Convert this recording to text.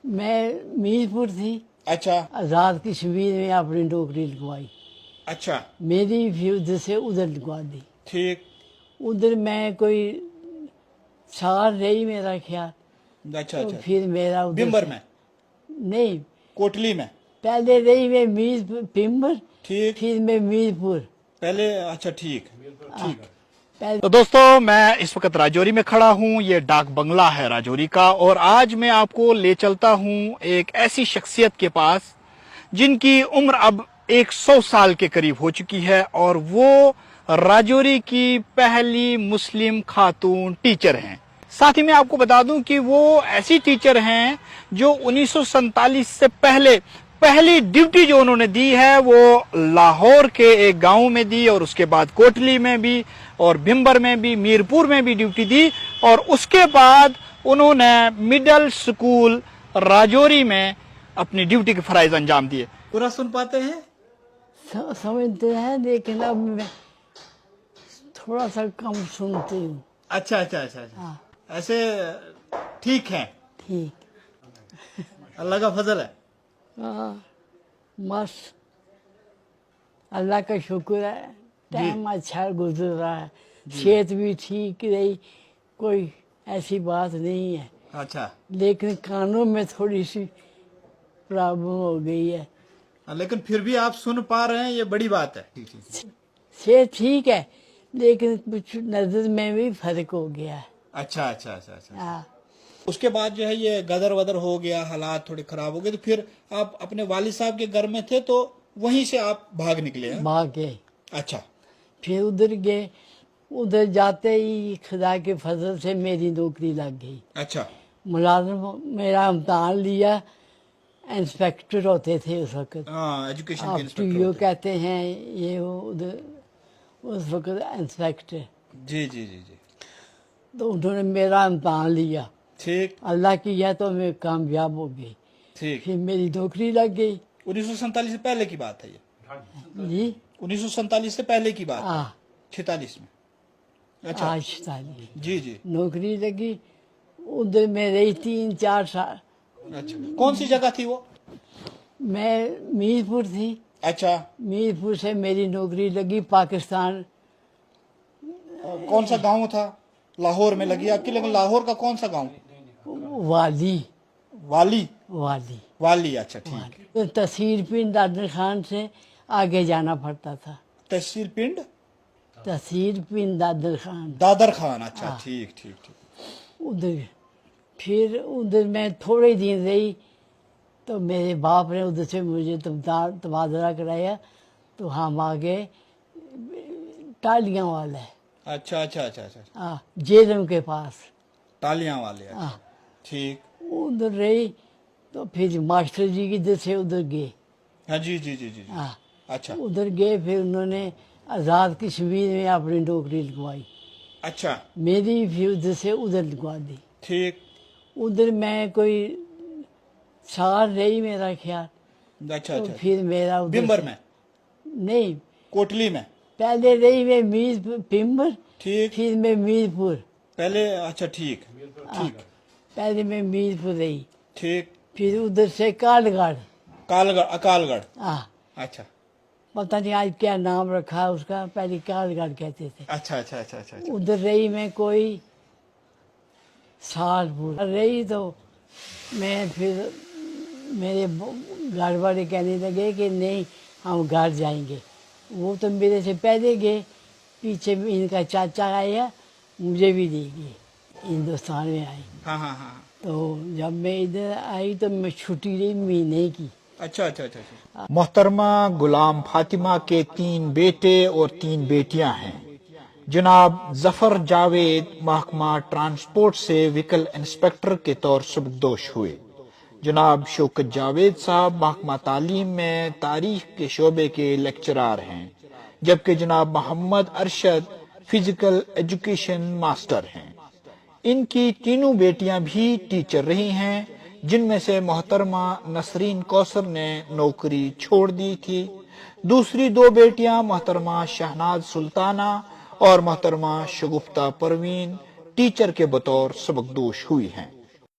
मैं मीरपुर थी, अच्छा आज़ाद कश्मीर में अपनी नौकरी लगवाई। अच्छा मेरी भी उधर से उधर लगवा दी। ठीक। उधर मैं कोई साल रही मेरा ख्याल। अच्छा तो अच्छा फिर मेरा उधर बिम्बर से- में, नहीं, कोटली में। पहले रही मैं मीरपुर पिम्बर, ठीक। फिर मैं मीरपुर। पहले अच्छा ठीक ठीक। पहले तो दोस्तों मैं इस वक्त राजौरी में खड़ा हूँ। ये डाक बंगला है राजौरी का, और आज मैं आपको ले चलता हूँ एक ऐसी शख्सियत के पास जिनकी उम्र अब 100 साल के करीब हो चुकी है, और वो राजौरी की पहली मुस्लिम खातून टीचर हैं। साथ ही मैं आपको बता दूं कि वो ऐसी टीचर हैं जो 1947 से पहले पहली ड्यूटी जो उन्होंने दी है वो लाहौर के एक गांव में दी, और उसके बाद कोटली में भी, और भिम्बर में भी, मीरपुर में भी ड्यूटी दी, और उसके बाद उन्होंने मिडिल स्कूल राजौरी में अपनी ड्यूटी के फराइज अंजाम दिए। पूरा सुन पाते हैं? समझते हैं, लेकिन अब मैं थोड़ा सा कम सुनती हूँ। अच्छा अच्छा अच्छा अच्छा। हाँ, ऐसे ठीक है, ठीक। अल्लाह का फजल है। हाँ, मस्त, अल्लाह का शुक्र है। टाइम अच्छा गुजर रहा है, सेहत भी ठीक रही, कोई ऐसी बात नहीं है। अच्छा, लेकिन कानों में थोड़ी सी प्रॉब्लम हो गई है। लेकिन फिर भी आप सुन पा रहे हैं, ये बड़ी बात है। सेहत ठीक है, लेकिन कुछ नजर में भी फर्क हो गया है। अच्छा अच्छा अच्छा अच्छा। हाँ, उसके बाद जो है ये गदर वदर हो गया, हालात थोड़े खराब हो गए, तो फिर आप अपने वालिद साहब के घर में थे, तो वहीं से आप भाग निकले हैं? भाग गए। अच्छा फिर उधर गए, उधर जाते ही खुदा के फजल से मेरी नौकरी लग गई। अच्छा मुलाजिम मेरा इम्तहान लिया, इंस्पेक्टर होते थे उस वक्त। हाँ, एजुकेशन के आप इंस्पेक्टर टीओ होते कहते हैं, ये वो उधर उस वक्त इंस्पेक्टर। हैं। जी जी जी जी। तो उन्होंने मेरा इम्तहान लिया, ठीक अल्लाह किया तो मैं कामयाब हो गई। ठीक। फिर मेरी नौकरी लग गई। 1947 से पहले की बात है ये? जी 1947 से पहले की बात है, आ 46 में? अच्छा आज ताली जी जी। नौकरी लगी। उधर मैं रही 3-4 साल। अच्छा, कौन सी जगह थी वो? मैं मीरपुर थी, अच्छा, मीरपुर से मेरी नौकरी लगी पाकिस्तान। कौन सा गांव था? लाहौर में लगी आपकी, लेकिन लाहौर का कौन सा गांव? वाली वाली? वाली वाली, अच्छा ठीक। तो तहसील पिंड दादर खान से आगे जाना पड़ता था। तहसील पिंड तहसील पिंड दादर खान, दादर खान, अच्छा ठीक ठीक ठीक। उधर। फिर उधर मैं थोड़े दिन रही, तो मेरे बाप ने उधर से मुझे तबादला कराया, तो हम आ गए टालियां वाले। अच्छा अच्छा अच्छा अच्छा, जेलम के पास। टालियां वाले, अच्छा हाँ, ठीक। उधर रही, तो फिर मास्टर जी की से उधर गए। हाँ जी जी जी जी जी। हाँ, अच्छा उधर गए, फिर उन्होंने आज़ाद कश्मीर में अपनी नौकरी लगवाई। अच्छा मेरी भी उधर से उधर लगवा दी। ठीक। उधर मैं कोई साल रही मेरा ख्याल। अच्छा तो अच्छा। फिर मेरा उधर बिम्बर से- में, नहीं, कोटली में? पहले रही मैं मीर पिम्बर, ठीक। फिर मैं मीरपुर। पहले अच्छा ठीक ठीक पहले मैं मीरपुर रही, ठीक। फिर उधर से कालगढ़। कालगढ़, अकालगढ़, हाँ, अच्छा पता नहीं आज क्या नाम रखा है उसका, पहले कालगढ़ कहते थे। अच्छा अच्छा अच्छा अच्छा अच्छा। उधर रही मैं कोई साल पूरा रही। तो मैं फिर मेरे घर वाले कहने लगे कि नहीं, हम घर जाएंगे। वो तो मेरे से पहले गए, पीछे इनका चाचा आया, मुझे भी ले गए, हिंदुस्तान में आई। हाँ हाँ हाँ। तो जब मैं इधर आई तो मैं छुट्टी रही महीने की। अच्छा अच्छा अच्छा अच्छा। मोहतरमा गुलाम फातिमा के 3 बेटे और 3 बेटियां हैं। जनाब जफर जावेद महकमा ट्रांसपोर्ट से व्हीकल इंस्पेक्टर के तौर सबकदोश हुए। जनाब शौकत जावेद साहब महकमा तालीम में तारीख के शोबे के लेक्चरार हैं, जबकि जनाब Mohammad Arshad physical education master हैं। इनकी तीनों बेटियां भी टीचर रही हैं, जिनमें से मोहतरमा नसरीन कौसर ने नौकरी छोड़ दी थी। दूसरी 2 बेटियां मोहतरमा शहनाज सुल्ताना और मोहतरमा शगुफ्ता परवीन टीचर के बतौर सबकदोश हुई हैं।